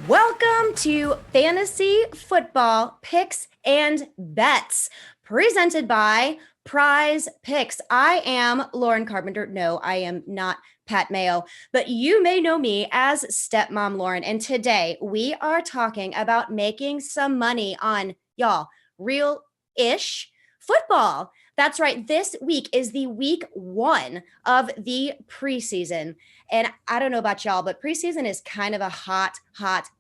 Welcome to Fantasy Football Picks and Bets, presented by PrizePicks. I am Lauren Carpenter. No, I am not Pat Mayo, but you may know me as Stepmom Lauren. And today we are talking about making some money on, y'all, real-ish football. That's right. This week is the week 1 of the preseason. And I don't know about y'all, but preseason is kind of a hot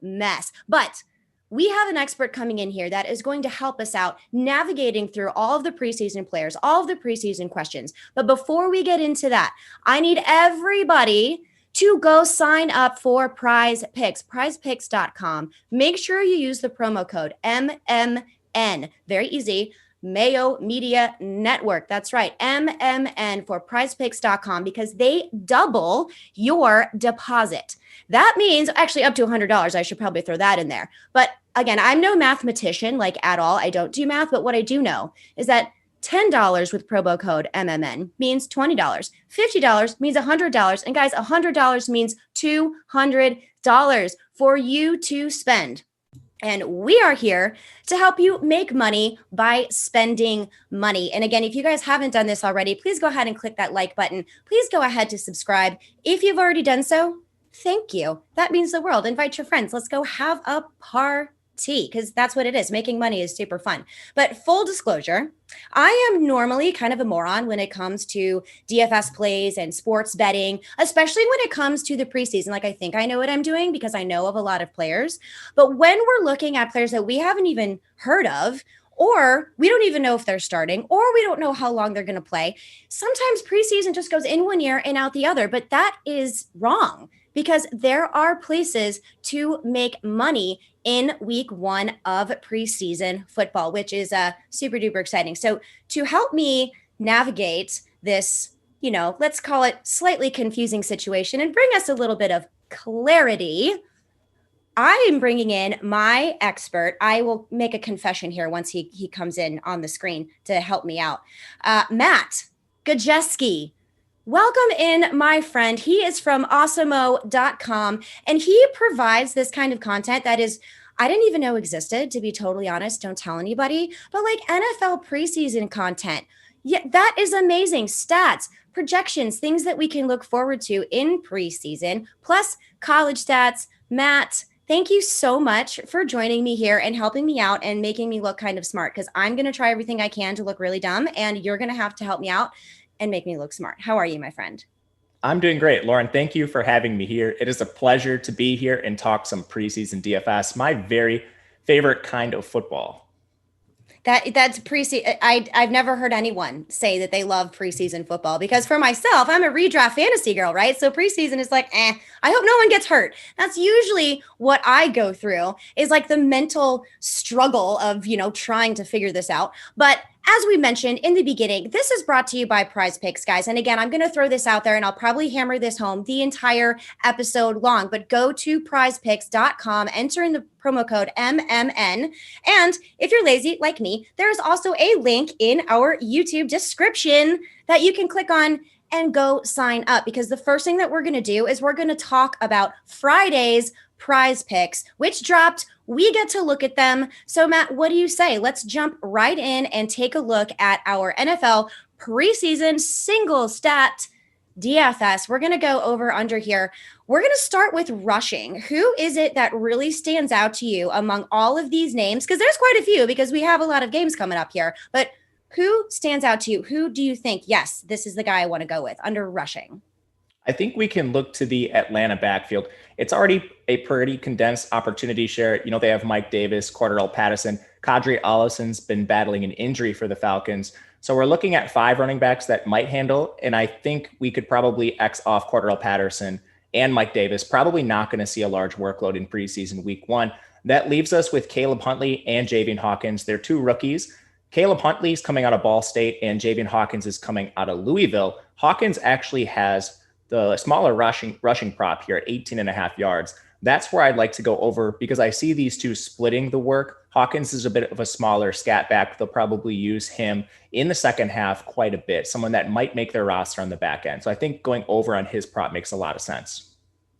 mess. But we have an expert coming in here that is going to help us out navigating through all of the preseason players, all of the preseason questions. But before we get into that, I need everybody to go sign up for PrizePicks, prizepicks.com. Make sure you use the promo code MMN. Very easy. Mayo Media Network. That's right. MMN for prizepicks.com, because they double your deposit. That means actually up to $100. I should probably throw that in there. But again, I'm no mathematician, like at all. I don't do math, but what I do know is that $10 with promo code MMN means $20. $50 means $100. And guys, $100 means $200 for you to spend. And we are here to help you make money by spending money. And again, if you guys haven't done this already, please go ahead and click that like button. Please go ahead to subscribe. If you've already done so, thank you. That means the world. Invite your friends. Let's go have a party, because that's what it is. Making money is super fun. But full disclosure, I am normally kind of a moron when it comes to DFS plays and sports betting, especially when it comes to the preseason. Like, I think I know what I'm doing because I know of a lot of players. But when we're looking at players that we haven't even heard of, or we don't even know if they're starting, or we don't know how long they're going to play, sometimes preseason just goes in one ear and out the other. But that is wrong, because there are places to make money in week 1 of preseason football, which is super duper exciting. So to help me navigate this, let's call it slightly confusing situation and bring us a little bit of clarity, I am bringing in my expert. I will make a confession here once he comes in on the screen to help me out. Matt Gajewski. Welcome in, my friend. He is from awesomeo.com, and he provides this kind of content that is, I didn't even know existed, to be totally honest. Don't tell anybody, but like NFL preseason content. Yeah, that is amazing. Stats, projections, things that we can look forward to in preseason, plus college stats. Matt, thank you so much for joining me here and helping me out and making me look kind of smart, because I'm going to try everything I can to look really dumb, and you're going to have to help me out and make me look smart. How are you, my friend? I'm doing great, Lauren. Thank you for having me here. It is a pleasure to be here and talk some preseason DFS, my very favorite kind of football. That's preseason. I've never heard anyone say that they love preseason football, because for myself, I'm a redraft fantasy girl, right? So preseason is like, I hope no one gets hurt. That's usually what I go through, is like the mental struggle of, trying to figure this out. But as we mentioned in the beginning, this is brought to you by PrizePicks, guys. And again, I'm going to throw this out there, and I'll probably hammer this home the entire episode long. But go to prizepicks.com, enter in the promo code MMN. And if you're lazy like me, there is also a link in our YouTube description that you can click on and go sign up, because the first thing that we're going to do is we're going to talk about Friday's Prize Picks, which dropped. We get to look at them. So Matt, what do you say? Let's jump right in and take a look at our NFL preseason single stat DFS. We're going to go over under here. We're going to start with rushing. Who is it that really stands out to you among all of these names? Because there's quite a few, because we have a lot of games coming up here. But who stands out to you? Who do you think, yes, this is the guy I want to go with under rushing? I think we can look to the Atlanta backfield. It's already a pretty condensed opportunity share. They have Mike Davis, Cordarrelle Patterson. Kadri Allison's been battling an injury for the Falcons. So we're looking at 5 running backs that might handle, and I think we could probably X off Cordarrelle Patterson and Mike Davis. Probably not going to see a large workload in preseason week 1. That leaves us with Caleb Huntley and Javian Hawkins. They're 2 rookies. Caleb Huntley is coming out of Ball State, and Javian Hawkins is coming out of Louisville. Hawkins actually has the smaller rushing prop here at 18.5 yards. That's where I'd like to go over, because I see these two splitting the work. Hawkins is a bit of a smaller scat back. They'll probably use him in the second half quite a bit, someone that might make their roster on the back end. So I think going over on his prop makes a lot of sense.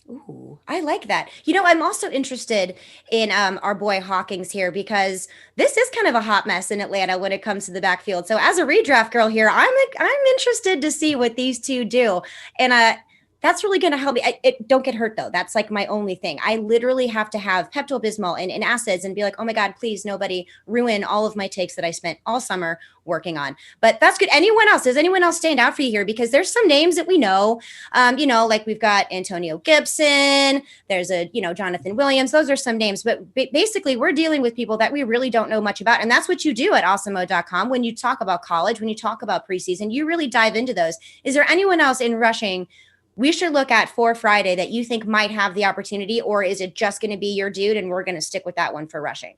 Ooh, I like that. I'm also interested in our boy Hawkins here because this is kind of a hot mess in Atlanta when it comes to the backfield. So as a redraft girl here, I'm interested to see what these two do, and that's really going to help me. Don't get hurt though. That's like my only thing. I literally have to have Pepto Bismol and acids and be like, oh my god, please nobody ruin all of my takes that I spent all summer working on. But that's good. Anyone else? Does anyone else stand out for you here? Because there's some names that we know. Like we've got Antonio Gibson. There's Jonathan Williams. Those are some names. But basically, we're dealing with people that we really don't know much about. And that's what you do at awesemo.com. When you talk about college, when you talk about preseason, you really dive into those. Is there anyone else in rushing we should look at for Friday that you think might have the opportunity, or is it just going to be your dude and we're going to stick with that one for rushing?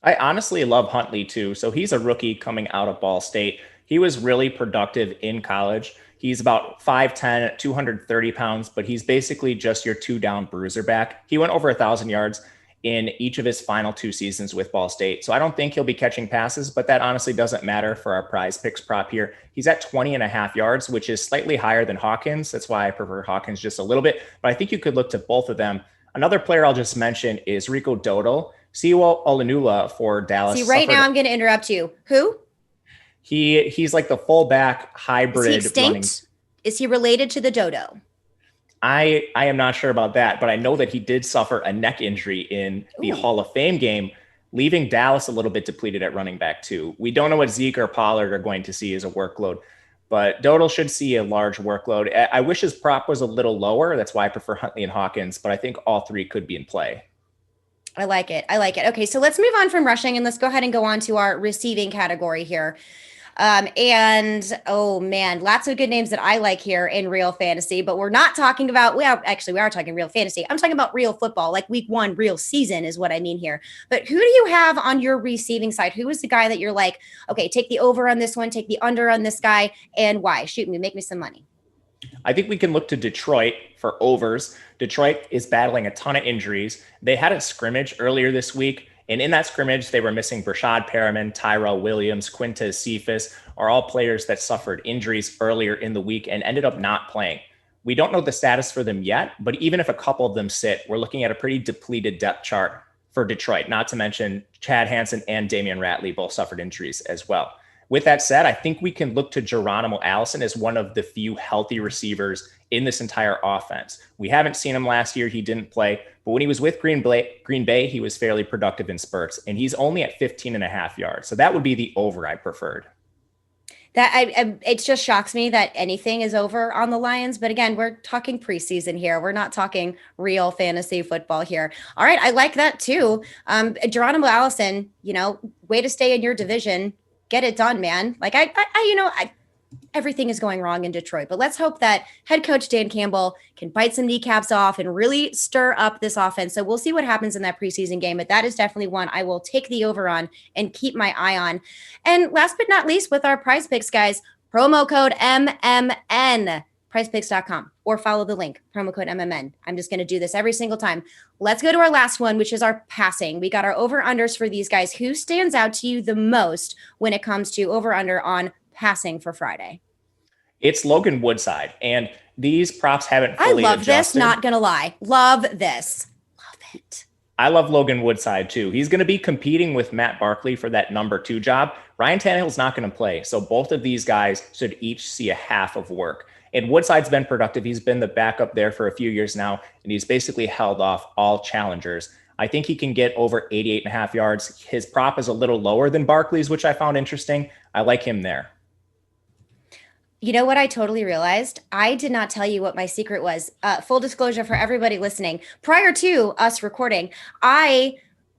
I honestly love Huntley too. So he's a rookie coming out of Ball State. He was really productive in college. He's about 5'10", 230 pounds, but he's basically just your two down bruiser back. He went over 1,000 yards in each of his final 2 seasons with Ball State. So I don't think he'll be catching passes, but that honestly doesn't matter for our PrizePicks prop here. He's at 20.5 yards, which is slightly higher than Hawkins. That's why I prefer Hawkins just a little bit, but I think you could look to both of them. Another player I'll just mention is Rico Dowdle. Siwa Olanula for Dallas. See, right now I'm going to interrupt you. Who? He's like the fullback hybrid. Is he extinct? Is he related to the dodo? I am not sure about that, but I know that he did suffer a neck injury in the Hall of Fame game, leaving Dallas a little bit depleted at running back too. We don't know what Zeke or Pollard are going to see as a workload, but Dowdle should see a large workload. I wish his prop was a little lower. That's why I prefer Huntley and Hawkins, but I think all three could be in play. I like it. Okay, so let's move on from rushing and let's go ahead and go on to our receiving category here. And oh man, lots of good names that I like here in real fantasy, but we're not talking about, we are talking real fantasy. I'm talking about real football, like week 1, real season is what I mean here. But who do you have on your receiving side? Who is the guy that you're like, okay, take the over on this one, take the under on this guy, and why? Shoot me, make me some money. I think we can look to Detroit for overs. Detroit is battling a ton of injuries. They had a scrimmage earlier this week. And in that scrimmage, they were missing Brashad Perriman, Tyrell Williams, Quintez Cephas, are all players that suffered injuries earlier in the week and ended up not playing. We don't know the status for them yet, but even if a couple of them sit, we're looking at a pretty depleted depth chart for Detroit, not to mention Chad Hansen and Damian Ratley both suffered injuries as well. With that said, I think we can look to Geronimo Allison as one of the few healthy receivers in this entire offense. We haven't seen him last year. He didn't play, but when he was with Green Bay, he was fairly productive in spurts, and he's only at 15.5 yards. So that would be the over I preferred. It just shocks me that anything is over on the Lions. But again, we're talking preseason here. We're not talking real fantasy football here. All right. I like that too. Geronimo Allison, way to stay in your division. Get it done, man. Like everything is going wrong in Detroit, but let's hope that head coach Dan Campbell can bite some kneecaps off and really stir up this offense. So we'll see what happens in that preseason game, but that is definitely one I will take the over on and keep my eye on. And last but not least, with our PrizePicks, guys, promo code MMN, prizepicks.com, or follow the link, promo code MMN. I'm just going to do this every single time. Let's go to our last one, which is our passing. We got our over-unders for these guys. Who stands out to you the most when it comes to over-under on passing for Friday? It's Logan Woodside, and these props haven't fully adjusted. I love this, not going to lie. Love this. Love it. I love Logan Woodside too. He's going to be competing with Matt Barkley for that number 2 job. Ryan Tannehill's not going to play, so both of these guys should each see a half of work. And Woodside's been productive. He's been the backup there for a few years now, and he's basically held off all challengers. I think he can get over 88.5 yards. His prop is a little lower than Barkley's, which I found interesting. I like him there. You know what I totally realized? I did not tell you what my secret was. Full disclosure for everybody listening. Prior to us recording, I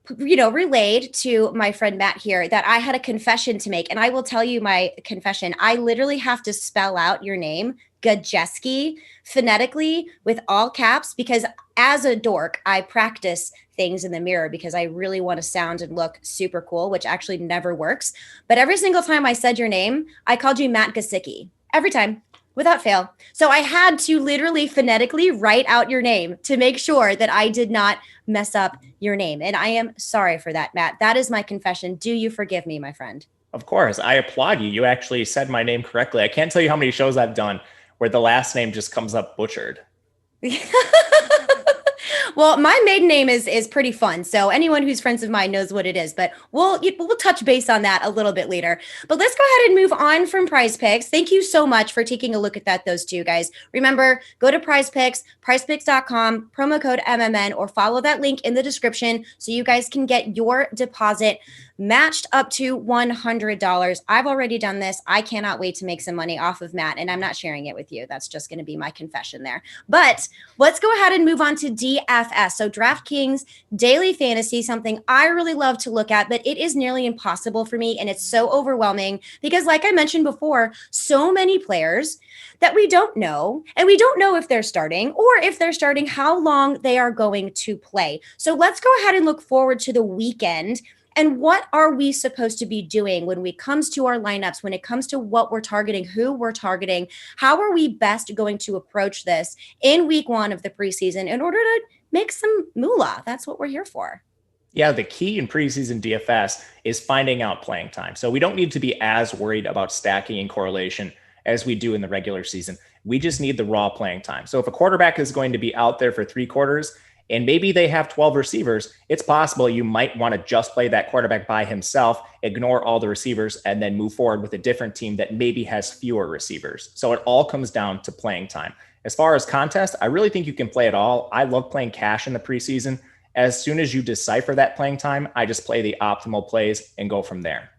relayed to my friend Matt here that I had a confession to make. And I will tell you my confession. I literally have to spell out your name, Gajewski, phonetically with all caps, because as a dork, I practice things in the mirror because I really want to sound and look super cool, which actually never works. But every single time I said your name, I called you Matt Gajewski. Every time, without fail. So I had to literally phonetically write out your name to make sure that I did not mess up your name. And I am sorry for that, Matt. That is my confession. Do you forgive me, my friend? Of course. I applaud you. You actually said my name correctly. I can't tell you how many shows I've done where the last name just comes up butchered. Well, my maiden name is pretty fun. So anyone who's friends of mine knows what it is, but we'll touch base on that a little bit later. But let's go ahead and move on from Prize Picks. Thank you so much for taking a look at those two guys. Remember, go to Prize Picks, prizepicks.com, promo code MMN, or follow that link in the description so you guys can get your deposit matched up to $100. I've already done this. I cannot wait to make some money off of Matt, and I'm not sharing it with you. That's just going to be my confession there. But let's go ahead and move on to DFS. So DraftKings Daily Fantasy, something I really love to look at, but it is nearly impossible for me, and it's so overwhelming because, like I mentioned before, so many players that we don't know, and we don't know if they're starting, or if they're starting, how long they are going to play. So let's go ahead and look forward to the weekend. And what are we supposed to be doing when it comes to our lineups, when it comes to what we're targeting, who we're targeting? How are we best going to approach this in week one of the preseason in order to make some moolah? That's what we're here for. Yeah, the key in preseason DFS is finding out playing time. So we don't need to be as worried about stacking and correlation as we do in the regular season. We just need the raw playing time. So if a quarterback is going to be out there for 3 quarters, and maybe they have 12 receivers, it's possible you might want to just play that quarterback by himself, ignore all the receivers, and then move forward with a different team that maybe has fewer receivers. So it all comes down to playing time. As far as contest, I really think you can play it all. I love playing cash in the preseason. As soon as you decipher that playing time, I just play the optimal plays and go from there.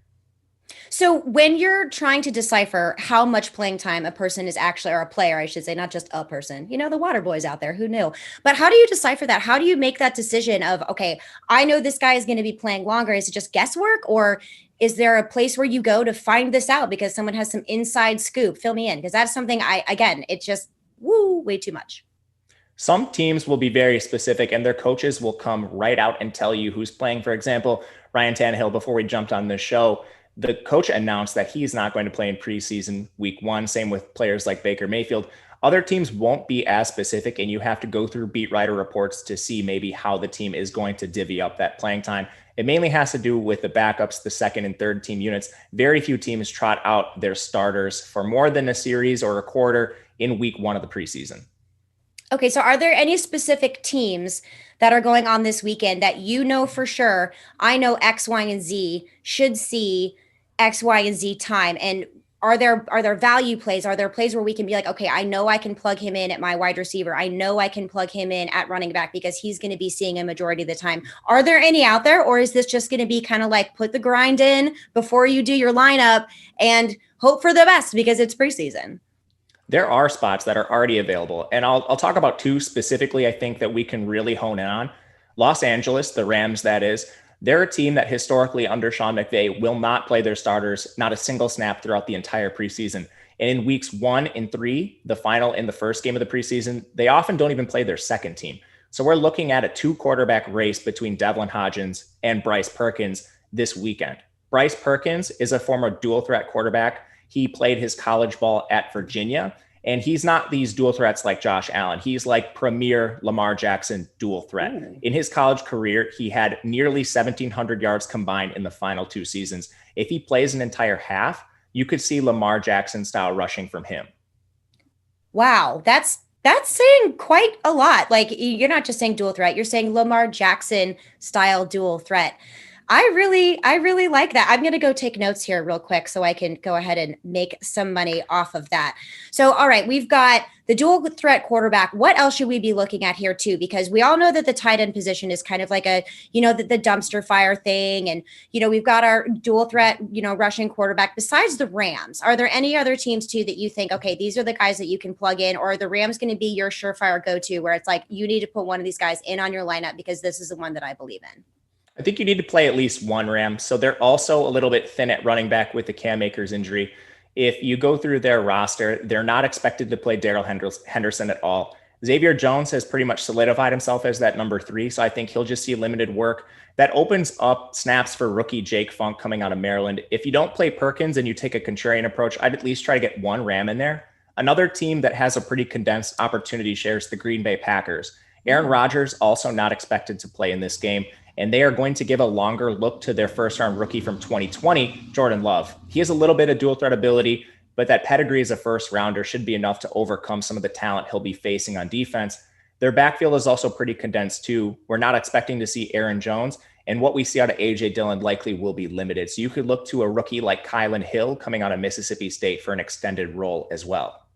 So when you're trying to decipher how much playing time a person is actually, or a player, I should say, not just a person, the water boys out there, who knew? But how do you decipher that? How do you make that decision of, okay, I know this guy is going to be playing longer. Is it just guesswork, or is there a place where you go to find this out because someone has some inside scoop? Fill me in, because that's something it's just way too much. Some teams will be very specific and their coaches will come right out and tell you who's playing. For example, Ryan Tannehill, before we jumped on this show, the coach announced that he's not going to play in preseason week 1. Same with players like Baker Mayfield. Other teams won't be as specific, and you have to go through beat writer reports to see maybe how the team is going to divvy up that playing time. It mainly has to do with the backups, the second and third team units. Very few teams trot out their starters for more than a series or a quarter in week 1 of the preseason. Okay, so are there any specific teams that are going on this weekend that for sure, I know X, Y, and Z should see X, Y, and Z time? And are there value plays? Are there plays where we can be like, okay, I know I can plug him in at my wide receiver. I know I can plug him in at running back because he's going to be seeing a majority of the time. Are there any out there, or is this just going to be kind of like put the grind in before you do your lineup and hope for the best because it's preseason? There are spots that are already available, and I'll talk about 2 specifically I think that we can really hone in on. Los Angeles, the Rams, that is. They're a team that historically under Sean McVay will not play their starters, not a single snap throughout the entire preseason. And in weeks 1 and 3, the final and the first game of the preseason, they often don't even play their second team. So we're looking at a 2-quarterback race between Devlin Hodgins and Bryce Perkins this weekend. Bryce Perkins is a former dual threat quarterback. He played his college ball at Virginia, and he's not these dual threats like Josh Allen. He's like premier Lamar Jackson dual threat. In his college career, he had nearly 1,700 yards combined in the final 2 seasons. If he plays an entire half, you could see Lamar Jackson style rushing from him. Wow, that's saying quite a lot. Like, you're not just saying dual threat, you're saying Lamar Jackson style dual threat. I really like that. I'm going to go take notes here real quick so I can go ahead and make some money off of that. So, all right, we've got the dual threat quarterback. What else should we be looking at here too? Because we all know that the tight end position is kind of like the dumpster fire thing. And, we've got our dual threat, rushing quarterback. Besides the Rams, are there any other teams too that you think, okay, these are the guys that you can plug in, or are the Rams going to be your surefire go-to where it's like, you need to put one of these guys in on your lineup because this is the one that I believe in? I think you need to play at least one Ram. So they're also a little bit thin at running back with the Cam Akers injury. If you go through their roster, they're not expected to play Darrell Henderson at all. Xavier Jones has pretty much solidified himself as that number 3. So I think he'll just see limited work. That opens up snaps for rookie Jake Funk coming out of Maryland. If you don't play Perkins and you take a contrarian approach, I'd at least try to get one Ram in there. Another team that has a pretty condensed opportunity share is the Green Bay Packers. Aaron Rodgers also not expected to play in this game, and they are going to give a longer look to their first-round rookie from 2020, Jordan Love. He has a little bit of dual threat ability, but that pedigree as a first-rounder should be enough to overcome some of the talent he'll be facing on defense. Their backfield is also pretty condensed too. We're not expecting to see Aaron Jones, and what we see out of AJ Dillon likely will be limited. So you could look to a rookie like Kylan Hill coming out of Mississippi State for an extended role as well.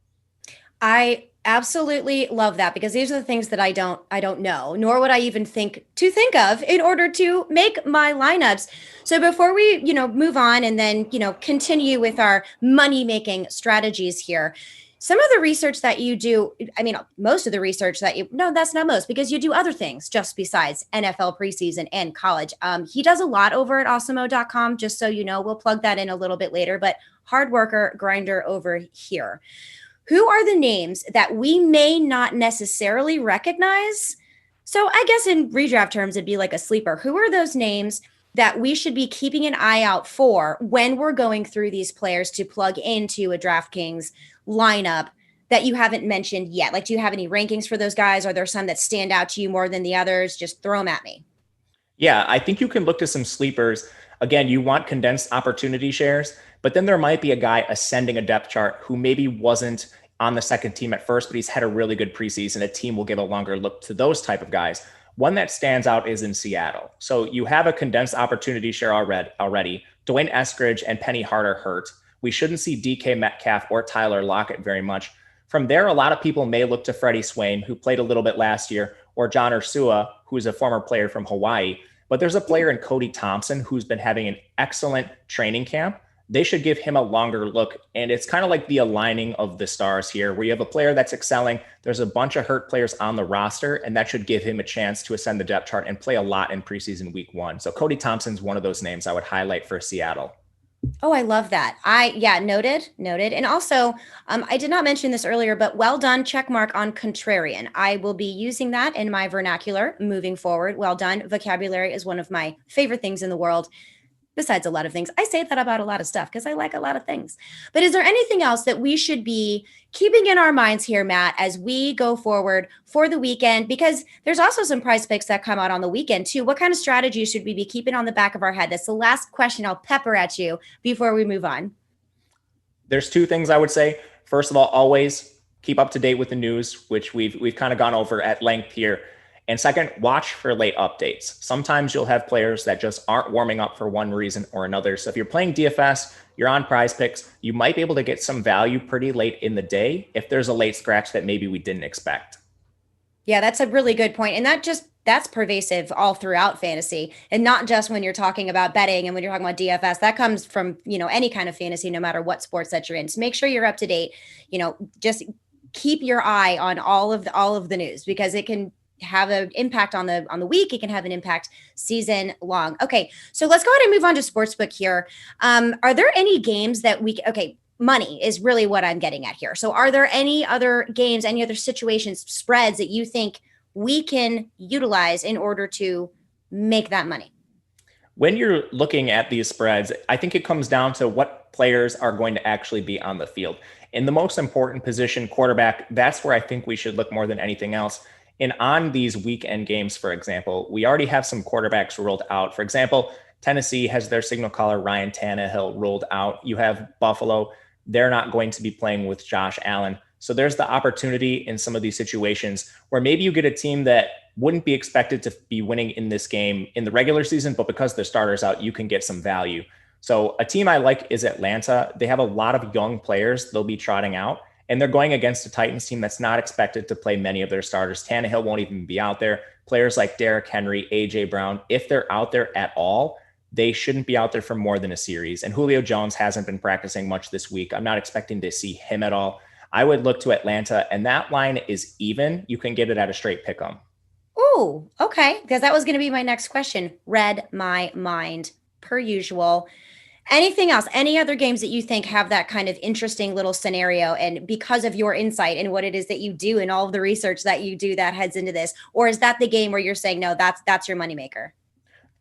I absolutely love that because these are the things that I don't know, nor would I even think of in order to make my lineups. So before we, move on and then, continue with our money-making strategies here, some of the research that you do, I mean, most of the research that you, no, that's not most, because you do other things just besides NFL preseason and college. He does a lot over at awesemo.com, just so you know. We'll plug that in a little bit later, but hard worker, grinder over here. Who are the names that we may not necessarily recognize? So I guess in redraft terms, it'd be like a sleeper. Who are those names that we should be keeping an eye out for when we're going through these players to plug into a DraftKings lineup that you haven't mentioned yet? Like, do you have any rankings for those guys? Are there some that stand out to you more than the others? Just throw them at me. Yeah, I think you can look to some sleepers. Again, you want condensed opportunity shares, but then there might be a guy ascending a depth chart who maybe wasn't on the second team at first, but he's had a really good preseason. A team will give a longer look to those type of guys. One that stands out is in Seattle. So you have a condensed opportunity share already. Dwayne Eskridge and Penny Harder hurt. We shouldn't see DK Metcalf or Tyler Lockett very much. From there, a lot of people may look to Freddie Swain, who played a little bit last year, or John Ursua, who's a former player from Hawaii. But there's a player in Cody Thompson who's been having an excellent training camp. They should give him a longer look. And it's kind of like the aligning of the stars here, where you have a player that's excelling. There's a bunch of hurt players on the roster, and that should give him a chance to ascend the depth chart and play a lot in preseason week 1. So Cody Thompson's one of those names I would highlight for Seattle. Oh, I love that. Noted. And also, I did not mention this earlier, but well done, check mark on contrarian. I will be using that in my vernacular moving forward. Well done. Vocabulary is one of my favorite things in the world. Besides a lot of things. I say that about a lot of stuff because I like a lot of things. But is there anything else that we should be keeping in our minds here, Matt, as we go forward for the weekend? Because there's also some prize picks that come out on the weekend too. What kind of strategies should we be keeping on the back of our head? That's the last question I'll pepper at you before we move on. There's two things I would say. First of all, always keep up to date with the news, which we've kind of gone over at length here. And second, watch for late updates. Sometimes you'll have players that just aren't warming up for one reason or another. So if you're playing DFS, you're on PrizePicks, you might be able to get some value pretty late in the day if there's a late scratch that maybe we didn't expect. Yeah, that's a really good point. And that's pervasive all throughout fantasy, and not just when you're talking about betting and when you're talking about DFS. That comes from, any kind of fantasy, no matter what sports that you're in. So make sure you're up to date. Just keep your eye on all of the news, because it can have an impact on the week. It can have an impact season long. Okay, so let's go ahead and move on to sportsbook here. Are there any games that money is really what I'm getting at here. So are there any other games, any other situations, spreads that you think we can utilize in order to make that money? When you're looking at these spreads, I think it comes down to what players are going to actually be on the field. In the most important position, quarterback, that's where I think we should look more than anything else. And on these weekend games, for example, we already have some quarterbacks ruled out. For example, Tennessee has their signal caller, Ryan Tannehill, ruled out. You have Buffalo. They're not going to be playing with Josh Allen. So there's the opportunity in some of these situations where maybe you get a team that wouldn't be expected to be winning in this game in the regular season, but because the starter's out, you can get some value. So a team I like is Atlanta. They have a lot of young players they'll be trotting out. And they're going against a Titans team that's not expected to play many of their starters. Tannehill won't even be out there. Players like Derrick Henry, A.J. Brown, if they're out there at all, they shouldn't be out there for more than a series. And Julio Jones hasn't been practicing much this week. I'm not expecting to see him at all. I would look to Atlanta, and that line is even. You can get it at a straight pick 'em. Ooh, okay. Because that was going to be my next question. Read my mind, per usual. Anything else? Any other games that you think have that kind of interesting little scenario, and because of your insight and what it is that you do and all of the research that you do that heads into this? Or is that the game where you're saying, no, that's your moneymaker?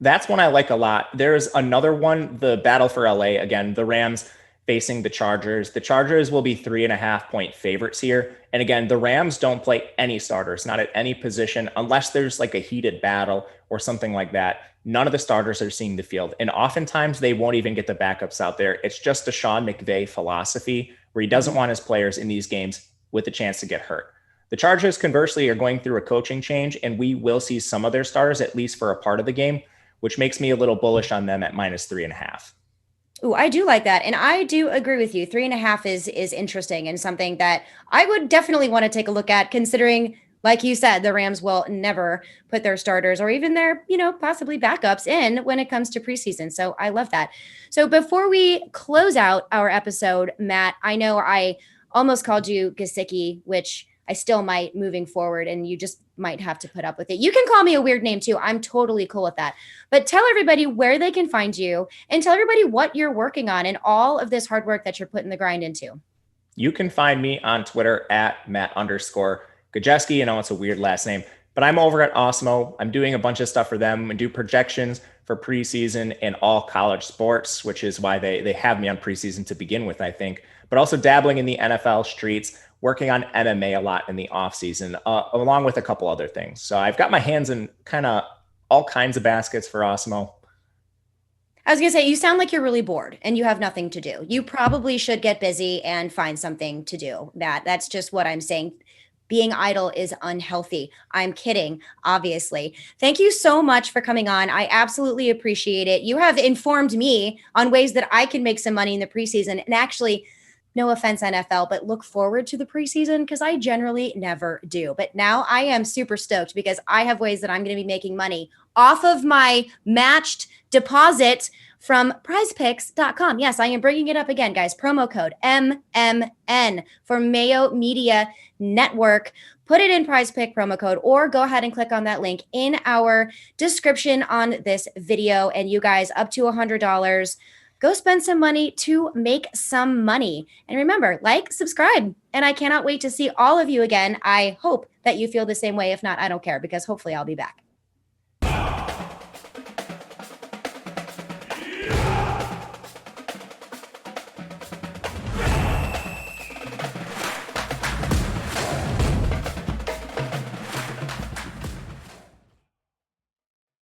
That's one I like a lot. There's another one, the battle for LA. Again, the Rams facing the Chargers. The Chargers will be 3.5-point favorites here. And again, the Rams don't play any starters, not at any position, unless there's like a heated battle or something like that. None of the starters are seeing the field. And oftentimes they won't even get the backups out there. It's just the Sean McVay philosophy where he doesn't want his players in these games with a chance to get hurt. The Chargers, conversely, are going through a coaching change, and we will see some of their stars, at least for a part of the game, which makes me a little bullish on them at -3.5. Oh, I do like that. And I do agree with you. 3.5 is interesting and something that I would definitely want to take a look at, considering, like you said, the Rams will never put their starters or even their, possibly backups in when it comes to preseason. So I love that. So before we close out our episode, Matt, I know I almost called you Gasicki, which I still might moving forward, and you just might have to put up with it. You can call me a weird name too. I'm totally cool with that. But tell everybody where they can find you and tell everybody what you're working on and all of this hard work that you're putting the grind into. You can find me on Twitter at Matt_Gajewski. I know it's a weird last name, but I'm over at Osmo. I'm doing a bunch of stuff for them and do projections for preseason and all college sports, which is why they have me on preseason to begin with, I think, but also dabbling in the NFL streets, working on MMA a lot in the off season, along with a couple other things. So I've got my hands in kind of all kinds of baskets for Osmo. I was going to say, you sound like you're really bored and you have nothing to do. You probably should get busy and find something to do. That's just what I'm saying. Being idle is unhealthy. I'm kidding, obviously. Thank you so much for coming on. I absolutely appreciate it. You have informed me on ways that I can make some money in the preseason. And actually, no offense, NFL, but look forward to the preseason because I generally never do. But now I am super stoked because I have ways that I'm going to be making money off of my matched deposit from PrizePicks.com. Yes, I am bringing it up again, guys. Promo code MMN for Mayo Media Network. Put it in PrizePick promo code or go ahead and click on that link in our description on this video. And you guys, up to $100. Go spend some money to make some money. And remember, like, subscribe. And I cannot wait to see all of you again. I hope that you feel the same way. If not, I don't care because hopefully I'll be back.